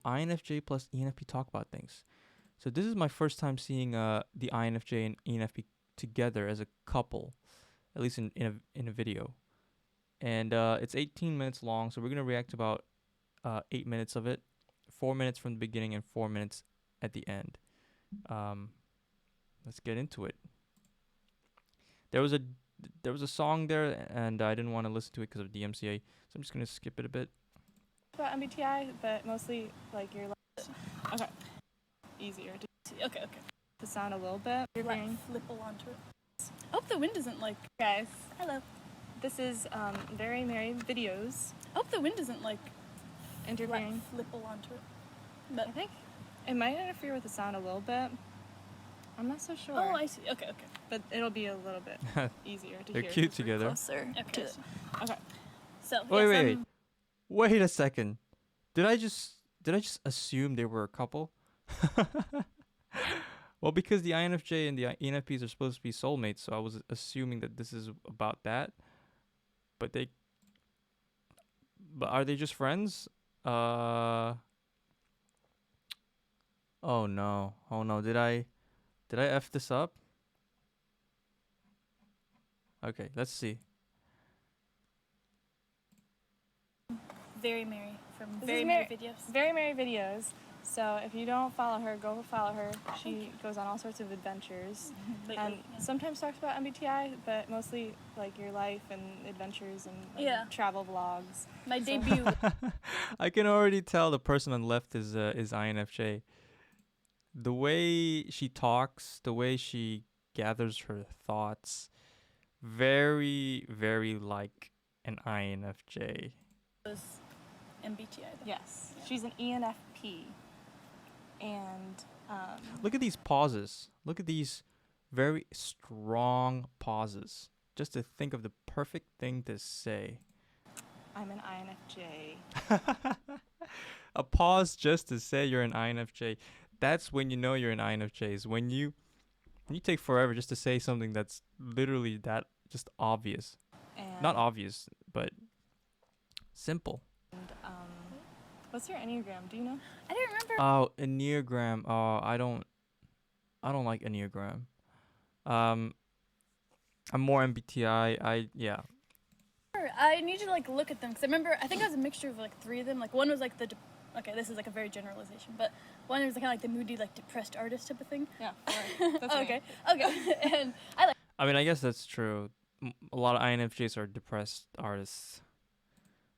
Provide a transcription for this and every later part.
INFJ plus ENFP talk about things. So this is my first time seeing the INFJ and ENFP together as a couple, at least in a video. And it's 18 minutes long, so we're gonna react to about 8 minutes of it, 4 minutes from the beginning and 4 minutes at the end. Let's get into it. There was a song there, and I didn't want to listen to it because of DMCA, so I'm just gonna skip it a bit. About MBTI, but mostly like your okay, easier to sound a little bit. You're like flip onto it. I hope the wind isn't like Guys, hello. this is Very Merry Videos I hope the wind isn't like interfering. flip onto it. I But think it might interfere with the sound a little bit. I'm not so sure. oh, I see. Okay. But it'll be a little bit easier to They're hear. cute together. Closer. Okay. Okay. So Wait a second. Did I just assume they were a couple? Well, because the INFJ and the ENFPs are supposed to be soulmates, so I was assuming that this is about that. But are they just friends? Oh no. Did I F this up? Okay, let's see. Very merry from This Very is Merry Videos. Very Merry Videos. So if you don't follow her, go follow her. She goes on all sorts of adventures. Lately, And yeah. sometimes talks about MBTI, but mostly like your life and adventures and Yeah. travel vlogs. My debut. I can already tell the person on the left is INFJ. The way she talks, the way she gathers her thoughts, very, very like an INFJ. was MBTI. Though. Yes. She's an ENFP. And Look at these pauses. Look at these very strong pauses. Just to think of the perfect thing to say. I'm an INFJ. A pause just to say you're an INFJ. That's when you know you're an INFJ. Is when you take forever just to say something that's literally that just obvious. And Not obvious, but simple. what's your Enneagram? Do you know? I don't remember. Oh, Enneagram. Oh, I don't like Enneagram. I'm more MBTI. Yeah. I need to like look at them because I remember. I think it was a mixture of like three of them. Like one was like okay, this is like a very generalization, but one was kind of like the moody, like depressed artist type of thing. Yeah. That's Okay. And I like. I mean, I guess that's true. A lot of INFJs are depressed artists.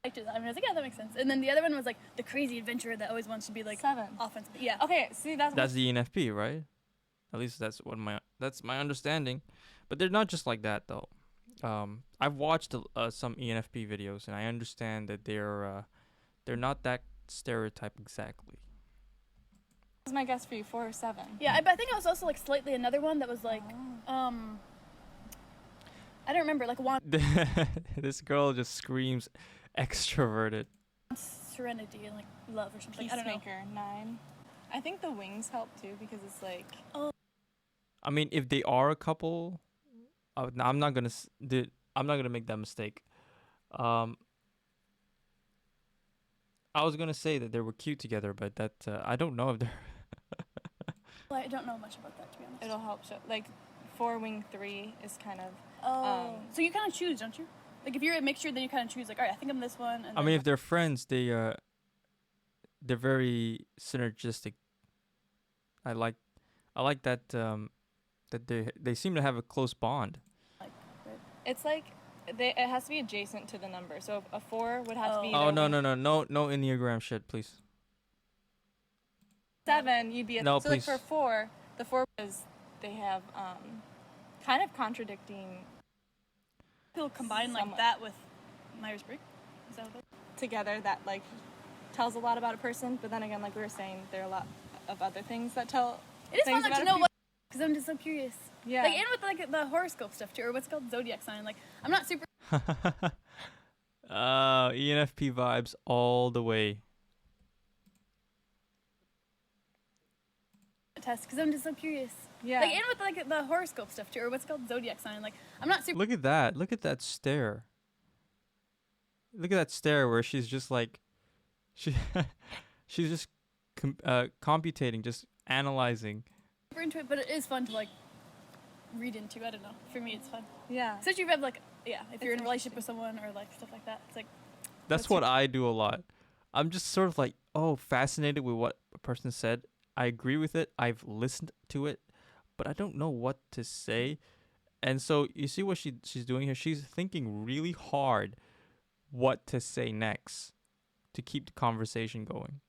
Liked it. I mean, I was like, yeah, that makes sense. And then the other one was like the crazy adventurer that always wants to be like 7. offensive. Yeah. Okay, see That's the ENFP, right? At least that's my understanding. But they're not just like that though. I've watched some ENFP videos and I understand that they're not that stereotype exactly. That's my guess for you, 4 or 7. Yeah, but I think it was also like slightly another one that was like, I don't remember, like one This girl just screams extroverted. serenity and like love or something. I don't know. Peacemaker, 9. I think the wings help too because it's like I mean, if they are a couple, I'm not gonna make that mistake. I was gonna say that they were cute together, but that I don't know if they're. Well, I don't know much about that to be honest. it'll help show like 4 wing 3 is kind of So you kind of choose, don't you? Like if you're a mixture, then you kind of choose like, all right, I think I'm this one. And I mean, if they're friends, they're very synergistic. I like that that they seem to have a close bond. it's like it has to be adjacent to the number. So a 4 would have to be Oh either no Enneagram shit, please. 7, you'd be a No, so like please. for 4, the 4 is they have kind of contradicting people combine like somewhat. that with Myers-Briggs. Is that what that? together that like tells a lot about a person, but then again, like we were saying, there are a lot of other things that tell It is things fun about to a know peop- what, because I'm just so curious. Yeah. Like, and with like the horoscope stuff too, or what's it called, zodiac sign. Like, I'm not super ENFP vibes all the way. test because I'm just so curious. Yeah. Like, and with like the horoscope stuff too, or what's it called, zodiac sign. Like, I'm not super. Look at that. Look at that stare. Look at that stare where she's just like, she's just computating, just analyzing. Super into it, but it is fun to like read into. I don't know. For me, it's fun, Yeah. especially if you have like if you're in a It's relationship with someone or like stuff like that. It's like That's what I do a lot. I'm just sort of like, fascinated with what a person said. I agree with it. I've listened to it, but I don't know what to say. And so you see what she's doing here. She's thinking really hard what to say next to keep the conversation going.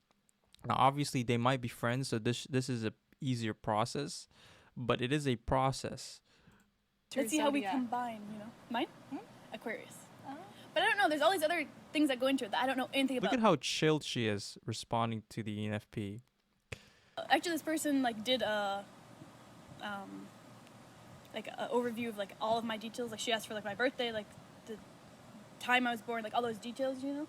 Now, obviously, they might be friends, so this is a easier process, but it is a process. let's see how we Zodiac. combine. Mine, Hmm? Aquarius. Oh. But I don't know. There's all these other things that go into it that I don't know anything Look about. at how chilled she is responding to the ENFP. Actually, this person like did a overview of like all of my details. Like she asked for like my birthday, like the time I was born, like all those details, And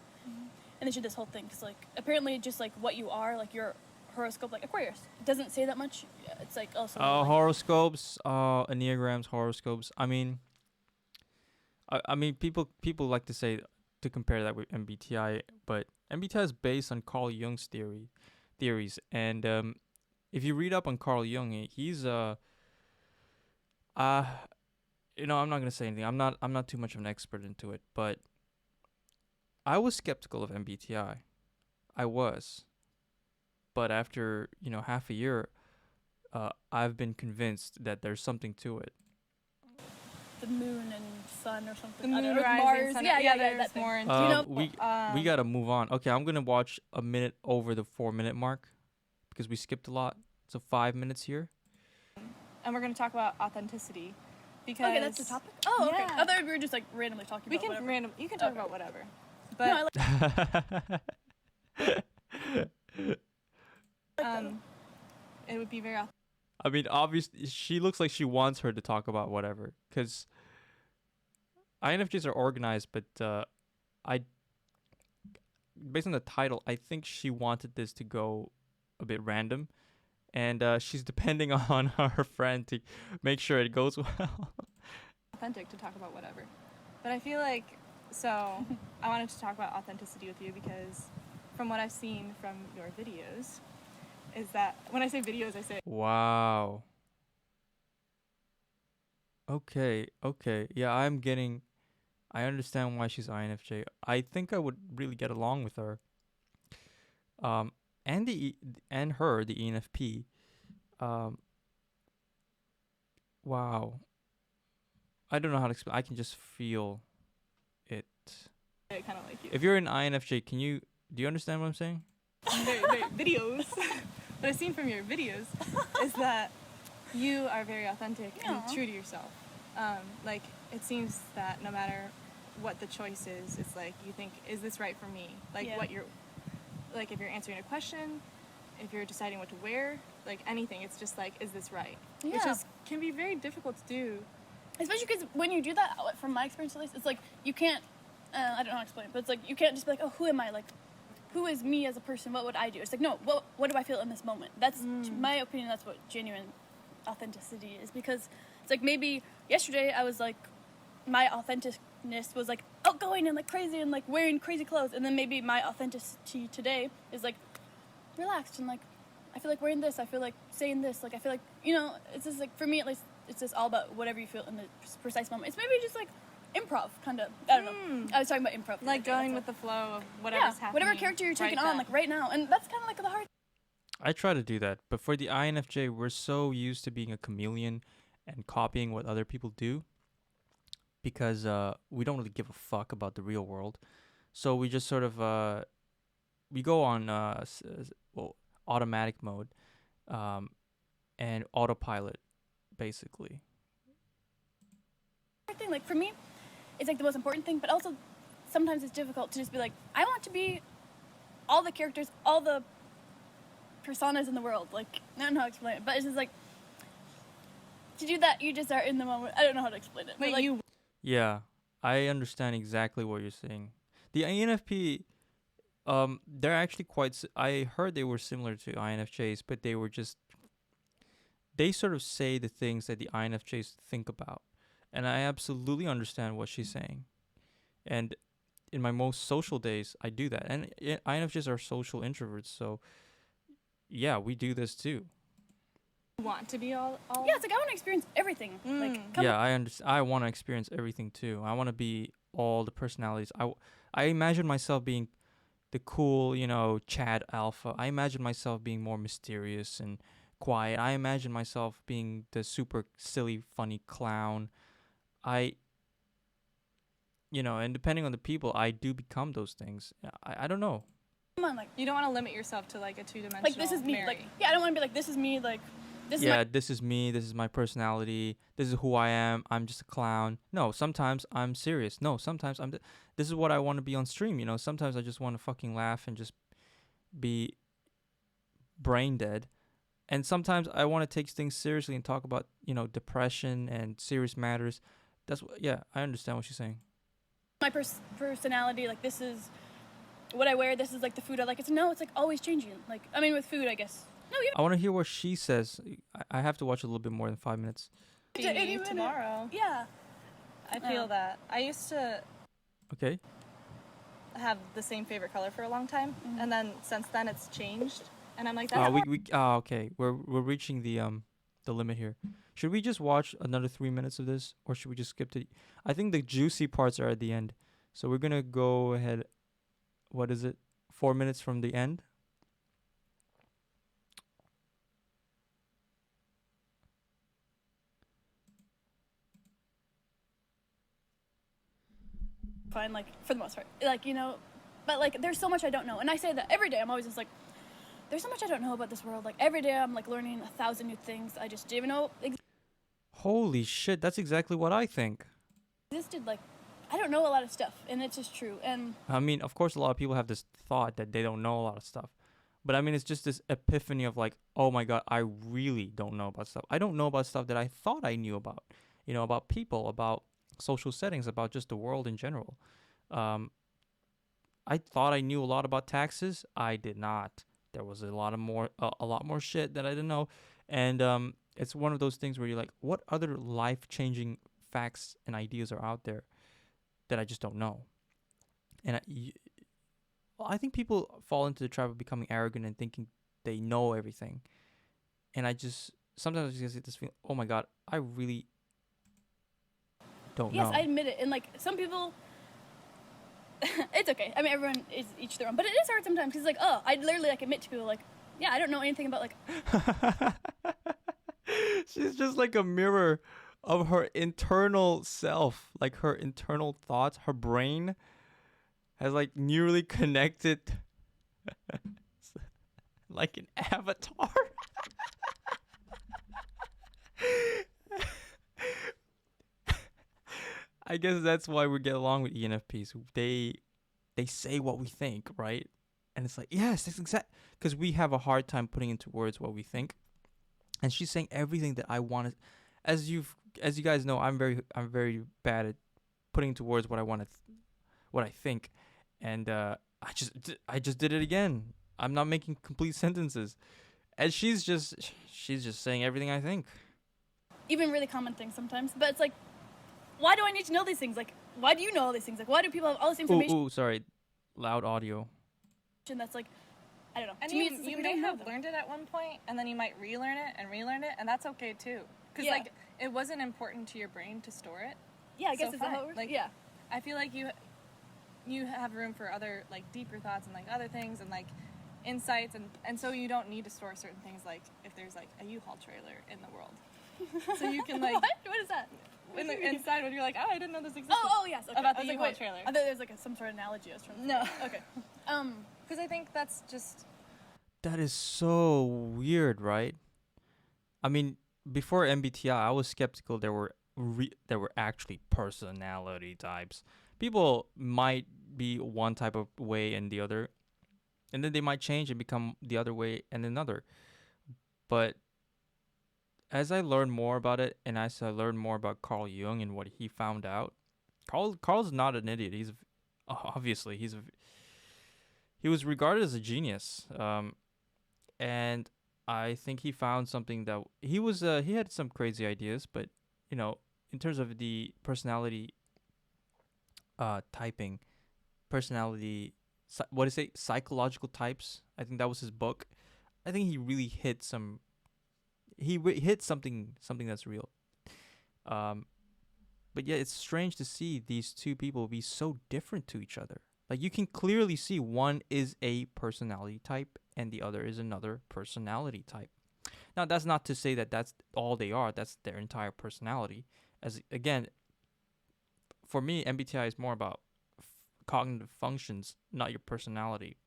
then she did this whole thing because like apparently just like what you are, like your horoscope, like Aquarius, it doesn't say that much. It's like also. Like, Horoscopes, enneagrams, horoscopes. I mean, people like to say to compare that with MBTI, but MBTI is based on Carl Jung's theories, and if you read up on Carl Jung, he's I'm not gonna say anything. I'm not too much of an expert into it, but I was skeptical of MBTI. I was, but after half a year, I've been convinced that there's something to it. the moon and sun or something. The I don't moon know, rising, Mars. sun. Yeah, There's that thing. more into. you know- We gotta move on. Okay, I'm gonna watch a minute over the 4 minute mark because we skipped a lot. So 5 minutes here. And we're gonna talk about authenticity, because Okay, that's the topic. Oh, okay. Yeah. I thought we were just like randomly talking we about can whatever. You can talk Okay. about whatever, No, but I like it would be very I mean, obviously, she looks like she wants her to talk about whatever. Because INFJs are organized, but based on the title, I think she wanted this to go a bit random. And she's depending on her friend to make sure it goes well. authentic to talk about whatever. But I feel like, so I wanted to talk about authenticity with you because from what I've seen from your videos is that when I say videos, I say Wow. Okay. Yeah, I understand why she's INFJ. I think I would really get along with her. And her, the ENFP. Wow. I don't know how to explain. I can just feel it. I kind of like you. If you're an INFJ, do you understand what I'm saying? Their videos, what I've seen from your videos is that you are very authentic and Aw. true to yourself. Like, it seems that no matter what the choice is, it's like you think, is this right for me? Like, Yeah. like if you're answering a question, if you're deciding what to wear, like anything, it's just like, is this right? Which Yeah. can be very difficult to do. Especially because when you do that, from my experience at least, it's like you can't. I don't know how to explain it, but it's like you can't just be like, oh, who am I? Like, who is me as a person? What would I do? It's like, no, what do I feel in this moment? That's, to my opinion, that's what genuine authenticity is. Because it's like maybe yesterday I was like, my authenticness was like outgoing and like crazy and like wearing crazy clothes, and then maybe my authenticity today is like relaxed and like I feel like wearing this. I feel like saying this. Like I feel like it's just like for me at least, it's just all about whatever you feel in the precise moment. It's maybe just like improv, kind of. I don't know. I was talking about improv. Like going with the flow of whatever's happening. whatever character you're taking right on, then. like right now, and that's kind of like the hard. I try to do that, but for the INFJ, we're so used to being a chameleon and copying what other people do because we don't really give a fuck about the real world. So we just sort of we go on automatic mode and autopilot, basically. thing. Like for me, it's like the most important thing, but also sometimes it's difficult to just be like, I want to be all the characters, all the personas in the world. Like I don't know how to explain it, but it's just like to do that, you just are in the moment. I don't know how to explain it. But like, you Yeah, I understand exactly what you're saying. The INFP, they're actually I heard they were similar to INFJs, but they sort of say the things that the INFJs think about. And I absolutely understand what she's saying. And in my most social days, I do that. And INFJs are social introverts, so yeah, we do this too. Want to be all Yeah, it's like I want to experience everything. Like, come Yeah, I understand. I want to experience everything too. I want to be all the personalities. I imagine myself being the cool, Chad Alpha. I imagine myself being more mysterious and quiet. I imagine myself being the super silly, funny clown. I, and depending on the people, I do become those things. I don't know. come on, like, You don't want to limit yourself to like a two-dimensional like this is me. Mary. Like, yeah, I don't want to be like this is me. Like, this is Yeah, my. this is me. This is my personality. This is who I am. I'm just a clown. No, sometimes I'm serious. No, sometimes this is what I want to be on stream. Sometimes I just want to fucking laugh and just be brain dead. And sometimes I want to take things seriously and talk about, depression and serious matters. Yeah, I understand what she's saying. My personality, like this is what I wear, this is like the food I like. It's like always changing. Like, I mean, with food, I guess. No, you I want to hear what she says. I have to watch a little bit more than 5 minutes. Be any minute. tomorrow. Yeah. I feel that. I used to Okay. have the same favorite color for a long time, and then since then it's changed, and I'm like, Okay. We're reaching the limit here. Should we just watch another 3 minutes of this, or should we just skip to? I think the juicy parts are at the end, so we're gonna go ahead. What is it? 4 minutes from the end. fine, like for the most part, like but like there's so much I don't know, and I say that every day. I'm always just like, there's so much I don't know about this world. Like every day I'm like learning 1,000 new things I just didn't even know Holy shit! That's exactly what I think. existed. Like I don't know a lot of stuff, and it's just true. And I mean, of course, a lot of people have this thought that they don't know a lot of stuff. But I mean, it's just this epiphany of like, oh my God, I really don't know about stuff. I don't know about stuff that I thought I knew about, about people, about social settings, about just the world in general. Um, I thought I knew a lot about taxes. I did not. There was a lot more shit that I didn't know. And it's one of those things where you're like, what other life-changing facts and ideas are out there that I just don't know? And I think people fall into the trap of becoming arrogant and thinking they know everything. And sometimes I just get this feeling, oh my God, I really don't know. yes, I admit it. And like some people, it's okay. I mean, everyone is each their own, but it is hard sometimes because like, oh, I literally like admit to people like, yeah, I don't know anything about like. She's just like a mirror of her internal self, like her internal thoughts. Her brain has like neurally connected like an avatar. I guess that's why we get along with ENFPs. They say what we think, right? And it's like, yes, that's exact, because we have a hard time putting into words what we think. And she's saying everything that I wanted. As you guys know, I'm very bad at putting into words what I want what I think. And I just did it again. I'm not making complete sentences. And she's just saying everything I think. Even really common things sometimes, but it's like, why do I need to know these things? Like, why do you know all these things? Like, why do people have all this information? Ooh, sorry, loud audio. That's like, I don't know. And to me, it's like you we may don't have them. learned it at one point, and then you might relearn it, and that's okay too. Because Yeah. like it wasn't important to your brain to store it. Yeah, I guess So it's how fine. it works. Like, yeah. I feel like you have room for other like deeper thoughts and like other things and like insights and so you don't need to store certain things like if there's like a U-Haul trailer in the world. So you can like What is that? inside when you're like, oh, I didn't know this existed. Oh, yes. Okay. About I the was like, U-Haul wait, trailer. I thought there was like some sort of analogy I was trying to No. Okay. Because I think that's just That is so weird, right? I mean, before MBTI, I was skeptical there were actually personality types. People might be one type of way and the other, and then they might change and become the other way and another. But as I learned more about it, and as I learned more about Carl Jung and what he found out, Carl's not an idiot. He's obviously he was regarded as a genius. And I think he found something that he had some crazy ideas, but in terms of the personality typing, personality what is it, psychological types, I think that was his book. I think he really hit some. Hit something that's real. Um, but yeah, it's strange to see these two people be so different to each other. Like you can clearly see one is a personality type and the other is another personality type. Now that's not to say that that's all they are. That's their entire personality. As again, for me, MBTI is more about cognitive functions, not your personality.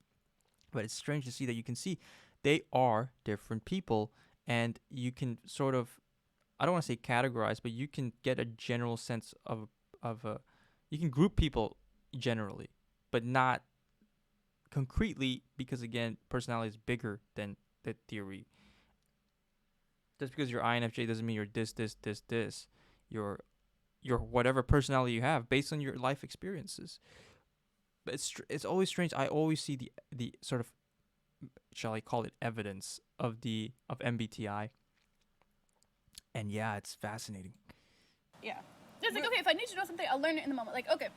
But it's strange to see that you can see they are different people, and you can sort of, I don't want to say categorize, but you can get a general sense of a, you can group people generally, but not concretely, because again, personality is bigger than the theory. Just because you're INFJ doesn't mean you're this. You're whatever personality you have based on your life experiences. But it's always strange. I always see the sort of, shall I call it, evidence of MBTI, and yeah, it's fascinating. Yeah. It's like, okay, if I need to know something, I'll learn it in the moment. Like, okay,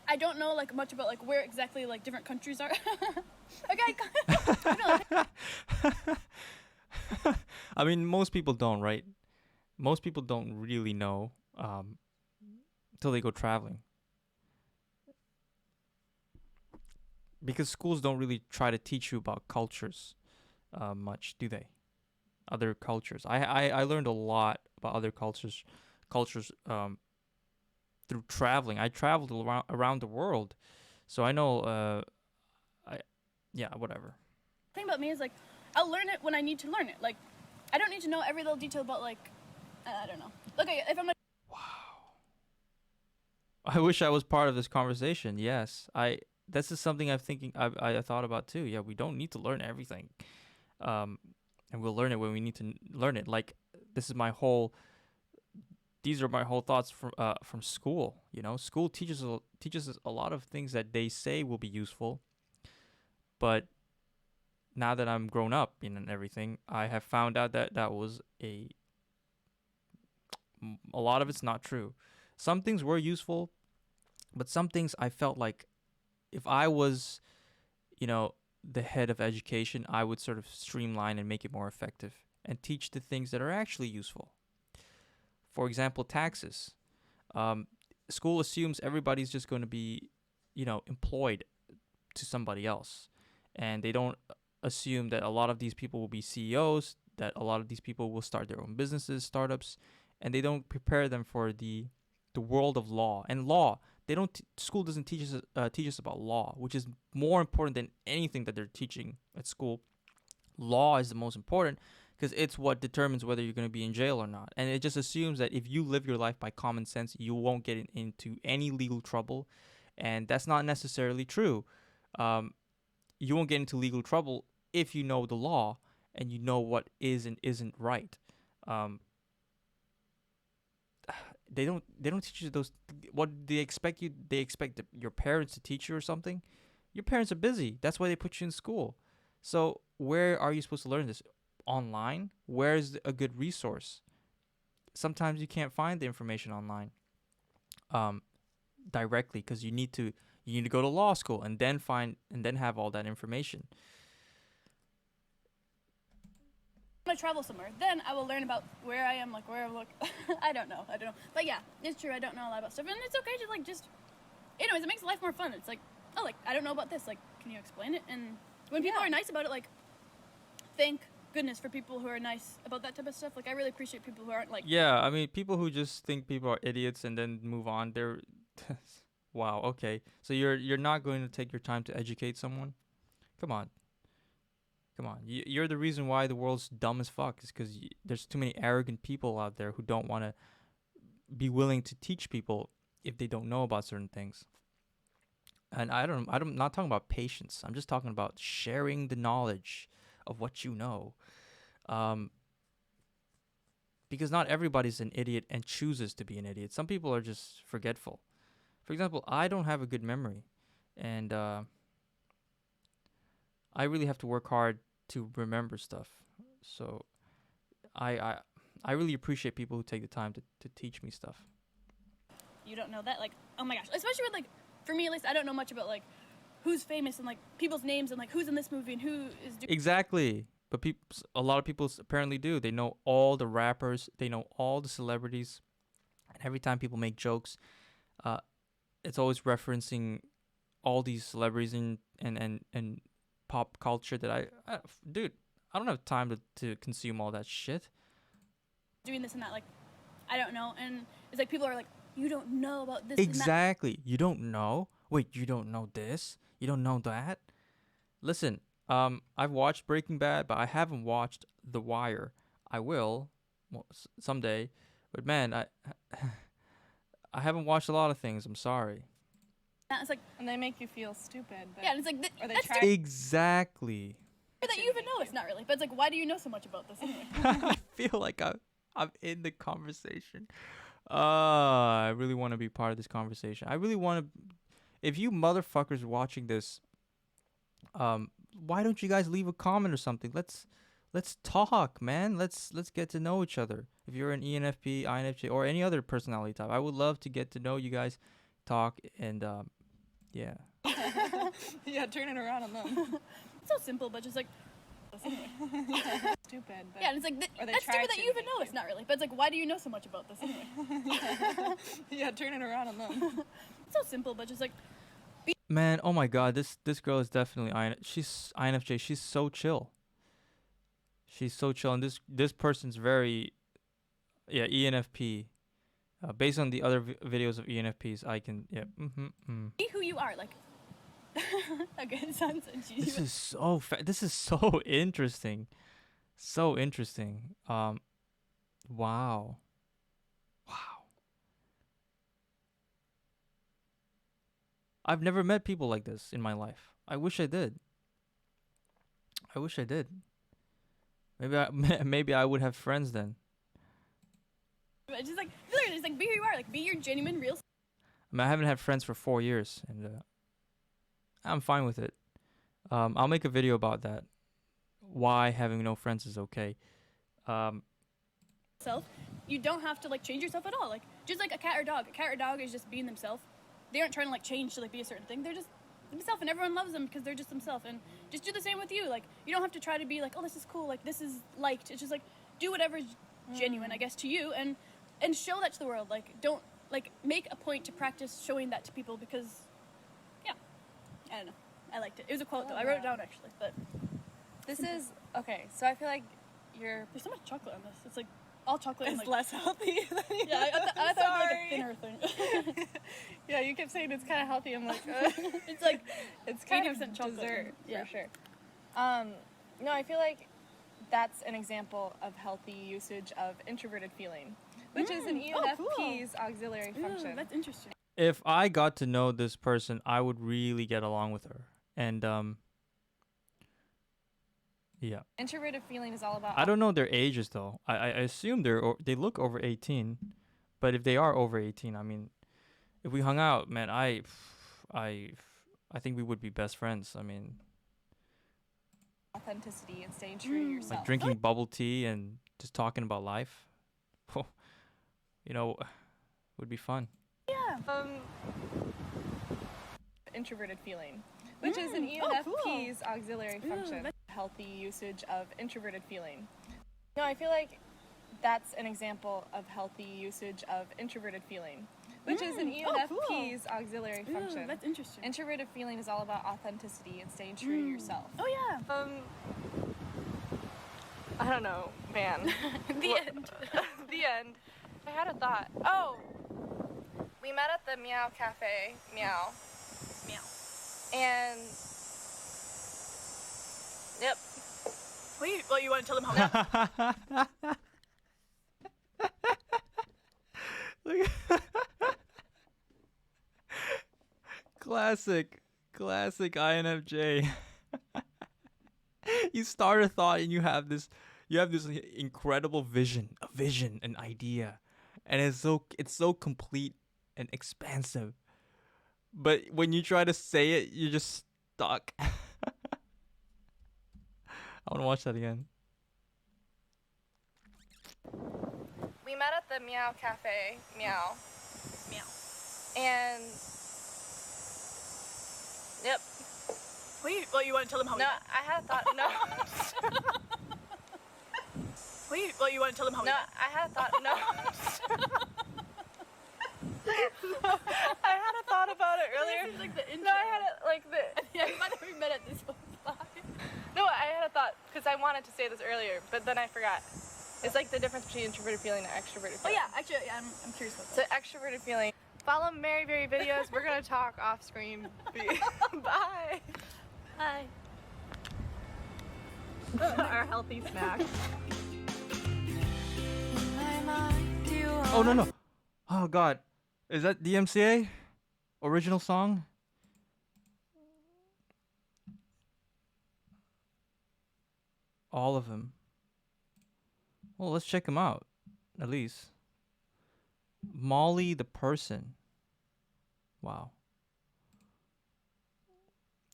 I don't know like much about like where exactly like different countries are. Okay, I feel like I mean, most people don't, right? Most people don't really know until they go traveling, because schools don't really try to teach you about cultures much, do they? Other cultures. I learned a lot about other cultures through traveling. I traveled around the world, so I know. I yeah, whatever. the thing about me is like I'll learn it when I need to learn it. Like I don't need to know every little detail about like I don't know. Okay, if I'm like I wish I was part of this conversation. Yes, This is something I thought about too. Yeah, we don't need to learn everything, and we'll learn it when we need to learn it. Like this is my whole. These are my whole thoughts from school. You know, school teaches us a lot of things that they say will be useful, but now that I'm grown up and everything, I have found out that that was a lot of it's not true. Some things were useful, but some things I felt like if I was, the head of education, I would sort of streamline and make it more effective and teach the things that are actually useful. For example, taxes. Um, School assumes everybody's just going to be, employed to somebody else, and they don't assume that a lot of these people will be CEOs, that a lot of these people will start their own businesses, startups, and they don't prepare them for the world of law and law. They don't. School doesn't teach us about law, which is more important than anything that they're teaching at school. Law is the most important because it's what determines whether you're going to be in jail or not. And it just assumes that if you live your life by common sense, you won't get into any legal trouble, and that's not necessarily true. Um, you won't get into legal trouble if you know the law and you know what is and isn't right. Um, they don't teach you those. What they expect you? They expect your parents to teach you or something. Your parents are busy. That's why they put you in school. So where are you supposed to learn this? Online? Where's a good resource? Sometimes you can't find the information online um, directly because you need to go to law school and then have all that information. I'm gonna travel somewhere, then I will learn about where I am, like where I look. I don't know. But yeah, it's true. I don't know a lot about stuff, and it's okay to like just. Anyways, it makes life more fun. It's like, oh, like I don't know about this. Like, can you explain it? And when people are nice about it, like, thank goodness for people who are nice about that type of stuff. Like, I really appreciate people who aren't like. Yeah, I mean, people who just think people are idiots and then move on, they're wow, okay. So you're not going to take your time to educate someone? Come on. Come on. You're the reason why the world's dumb as fuck is cuz there's too many arrogant people out there who don't want to be willing to teach people if they don't know about certain things. And I'm not talking about patience. I'm just talking about sharing the knowledge of what you know. Um because not everybody's an idiot and chooses to be an idiot. Some people are just forgetful. For example, I don't have a good memory, and I really have to work hard to remember stuff. So I I, I really appreciate people who take the time to teach me stuff. You don't know that, like, oh my gosh, especially with like, for me at least, I don't know much about like who's famous and like people's names and like who's in this movie and who is doing. Exactly. But a lot of people apparently do. They know all the rappers. They know all the celebrities. And every time people make jokes, uh, it's always referencing all these celebrities and pop culture that dude, I don't have time to consume all that shit. Doing this and that, like, I don't know. And it's like people are like, you don't know about this Exactly. You don't know? Wait, you don't know this? You don't know that? Listen, I've watched Breaking Bad, but I haven't watched The Wire. I will, well, someday. But man, I haven't watched a lot of things. I'm sorry. that. It's like, And they make you feel stupid. But yeah, and it's like, Or they that's try- stupid Exactly. that you even know it's not really. But it's like, why do you know so much about this anyway? I feel like I'm in the conversation. I really want to be part of this conversation. I really want to. If you motherfuckers watching this, why don't you guys leave a comment or something? Let's talk, man. Let's get to know each other. If you're an ENFP, INFJ, or any other personality type, I would love to get to know you guys, talk, and yeah. Yeah, turn it around on them. It's so simple, but just like, this anyway. Stupid. But Yeah, and it's like, Or they that's try stupid that to you even make know it's not really. But it's like, why do you know so much about this anyway? Yeah, turn it around on them. It's so simple, but just like, Man, oh my God, this girl is definitely she's INFJ. She's so chill. She's so chill, and this person's very, yeah, ENFP. Based on the other videos of ENFPs, I can be who you are. Like, okay, it sounds so cheesy. This is so this is so interesting, so interesting. Wow. I've never met people like this in my life. I wish I did. I wish I did. Maybe I would have friends then. But just like, literally, just like, be who you are. Like, be your genuine, real. I mean, I haven't had friends for 4 years, and I'm fine with it. I'll make a video about that. Why having no friends is okay. Self. You don't have to like change yourself at all. Like, just like a cat or dog. A cat or dog is just being themselves. They aren't trying to like change to like be a certain thing. They're just themselves, and everyone loves them because they're just themselves. And just do the same with you. Like, you don't have to try to be like, oh, this is cool. Like, this is liked. It's just like, do whatever's genuine, I guess, to you, and show that to the world. Like, don't like make a point to practice showing that to people because, yeah, I don't know. I liked it. It was a quote though. I wrote it down actually, but This is okay. So I feel like you're there's so much chocolate on this. It's like all chocolate. And, it's like, less healthy than you. yeah, I thought it was like Sorry. a thinner thing. Yeah, you kept saying it's kind of healthy. I'm like, It's like it's kind 80% of chocolate. dessert Yeah. for sure. No, I feel like that's an example of healthy usage of introverted feeling, which is an Oh, ENFP's auxiliary function. Ooh, that's interesting. If I got to know this person, I would really get along with her. And yeah. Introverted feeling is all about. I don't know their ages though. I assume they look over 18, but if they are over 18, I mean, if we hung out, man, I think we would be best friends. I mean, authenticity and staying true to yourself. like drinking bubble tea and just talking about life. You know, would be fun. Yeah. Introverted feeling, which is an Oh, ENFP's auxiliary function. that's- Healthy usage of introverted feeling. No, I feel like that's an example of healthy usage of introverted feeling, which is an ENFP's auxiliary function. Ooh, that's interesting. Introverted feeling is all about authenticity and staying true to yourself. Oh yeah. I don't know, man. The end. The end. I had a thought. Oh, we met at the Meow Cafe, Meow, Meow. and yep. Wait, well, you want to tell them how? Classic INFJ. You start a thought and you have this incredible vision, an idea, and it's so complete and expansive. But when you try to say it, you're just stuck. I want to watch that again. We met at the Meow Cafe, Meow, Meow. and yep. Wait, well, you want to tell them how we No, met? I had a thought. No. Wait, well, you want to tell them how we No, met? I had a thought. No. I had a thought about it earlier. This is like the intro. No, I had it like the. Yeah, you might have met at this one. No, I had a thought because I wanted to say this earlier, but then I forgot. It's like the difference between introverted feeling and extroverted Oh feeling. yeah, actually, yeah, I'm curious about So that. extroverted feeling. Follow Mary Berry videos. We're gonna talk off screen. Bye. Hi. Our healthy snack. Oh no. Oh god. Is that DMCA? Original song? All of them. Well, let's check them out. At least. Molly the person. Wow.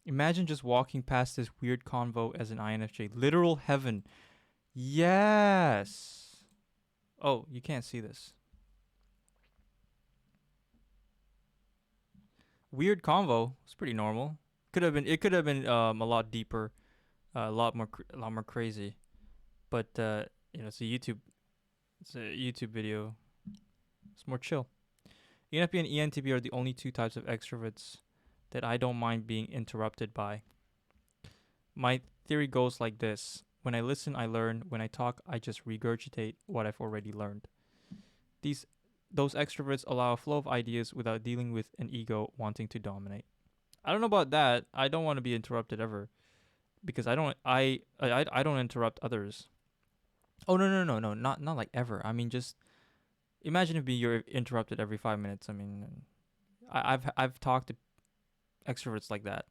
Imagine just walking past this weird convo as an INFJ. Literal heaven. Yes. Oh, you can't see this. Weird convo. It's pretty normal. It could have been a lot deeper, a lot more crazy. But it's a YouTube video. It's more chill. ENFP and ENTP are the only two types of extroverts that I don't mind being interrupted by. My theory goes like this. When I listen, I learn. When I talk, I just regurgitate what I've already learned. Those extroverts allow a flow of ideas without dealing with an ego wanting to dominate. I don't know about that. I don't want to be interrupted ever, because I don't interrupt others. Oh no, not like ever. I mean, just imagine if you're interrupted every 5 minutes. I mean, I've talked to extroverts like that.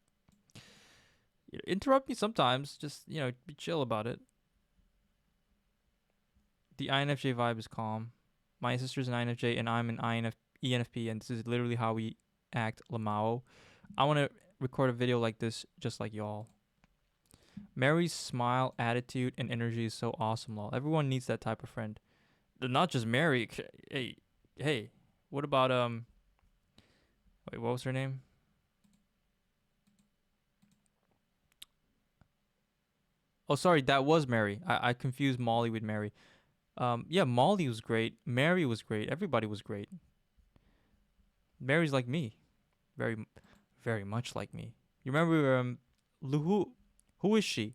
Interrupt me sometimes. Just be chill about it. The INFJ vibe is calm. My sister's an INFJ and I'm an ENFP, and this is literally how we act. Lamao. I want to record a video like this, just like y'all. Mary's smile, attitude, and energy is so awesome, lol. Everyone needs that type of friend. Not just Mary. Hey. What about Wait, what was her name? Oh, sorry, that was Mary. I confused Molly with Mary. Yeah, Molly was great. Mary was great. Everybody was great. Mary's like me, very, very much like me. You remember who is she?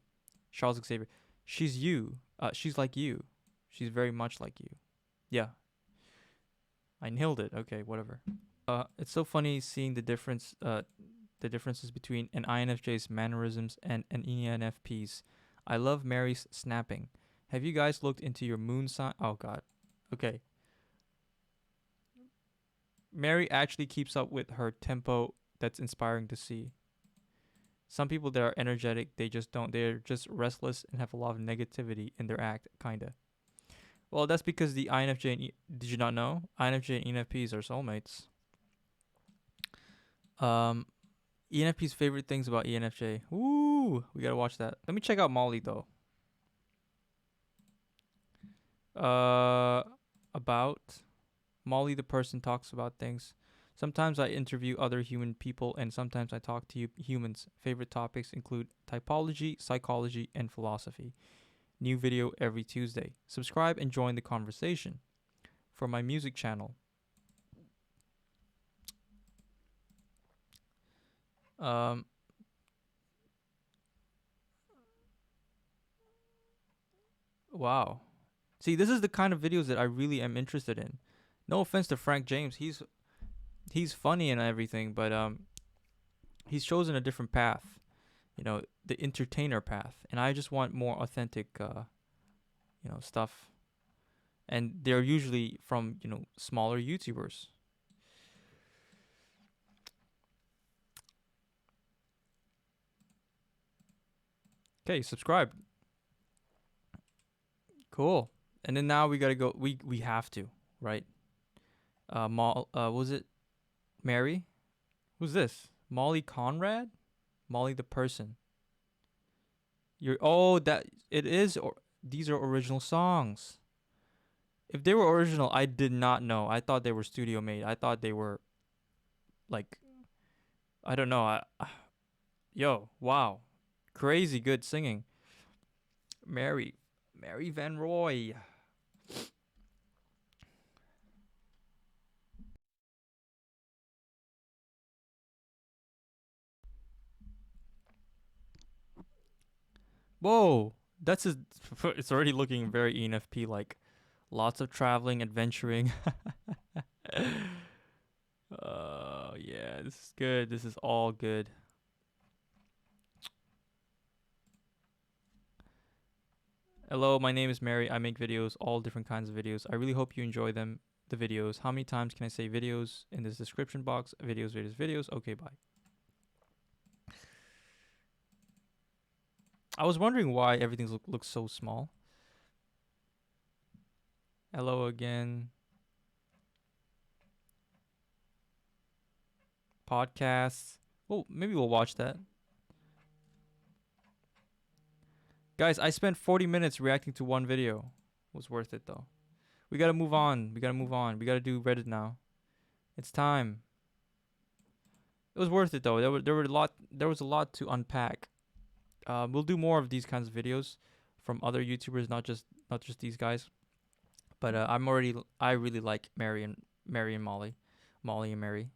Charles Xavier. She's you. She's like you. She's very much like you. Yeah. I nailed it. Okay, whatever. It's so funny seeing the differences between an INFJ's mannerisms and an ENFP's. I love Mary's snapping. Have you guys looked into your moon sign? Oh god. Okay. Mary actually keeps up with her tempo. That's inspiring to see. Some people that are energetic, they just don't. They're just restless and have a lot of negativity in their act, kinda. Well, that's because the INFJ and did you not know? INFJ and ENFPs are soulmates. ENFP's favorite things about ENFJ. Ooh, we gotta watch that. Let me check out Molly though. About Molly the person talks about things. Sometimes I interview other human people, and sometimes I talk to humans. Favorite topics include typology, psychology, and philosophy. New video every Tuesday. Subscribe and join the conversation. For my music channel. Wow. See, this is the kind of videos that I really am interested in. No offense to Frank James. He's funny and everything, but he's chosen a different path. The entertainer path, and I just want more authentic stuff. And they're usually from, smaller YouTubers. Okay, subscribe. Cool. And then now we gotta go. We have to, right? Was it Mary? Who's this? Molly Conrad? Molly the person. These are original songs. If they were original, I did not know. I thought they were studio made. I thought they were like, I don't know. Yo, wow. Crazy good singing. Mary. Mary Van Roy. Whoa. That's his, it's already looking very ENFP like. Lots of traveling, adventuring. Yeah, this is good. This is all good. Hello, my name is Mary. I make videos, all different kinds of videos. I really hope you enjoy them, the videos. How many times can I say videos in this description box? Videos, videos, videos. Okay, bye. I was wondering why everything looks so small. Hello again. Podcasts. Oh, maybe we'll watch that. Guys, I spent 40 minutes reacting to one video. It was worth it though. We gotta move on. We gotta move on. We gotta do Reddit now. It's time. It was worth it though. There was a lot to unpack. We'll do more of these kinds of videos from other YouTubers, not just these guys. But I really like Mary and Molly, Molly and Mary.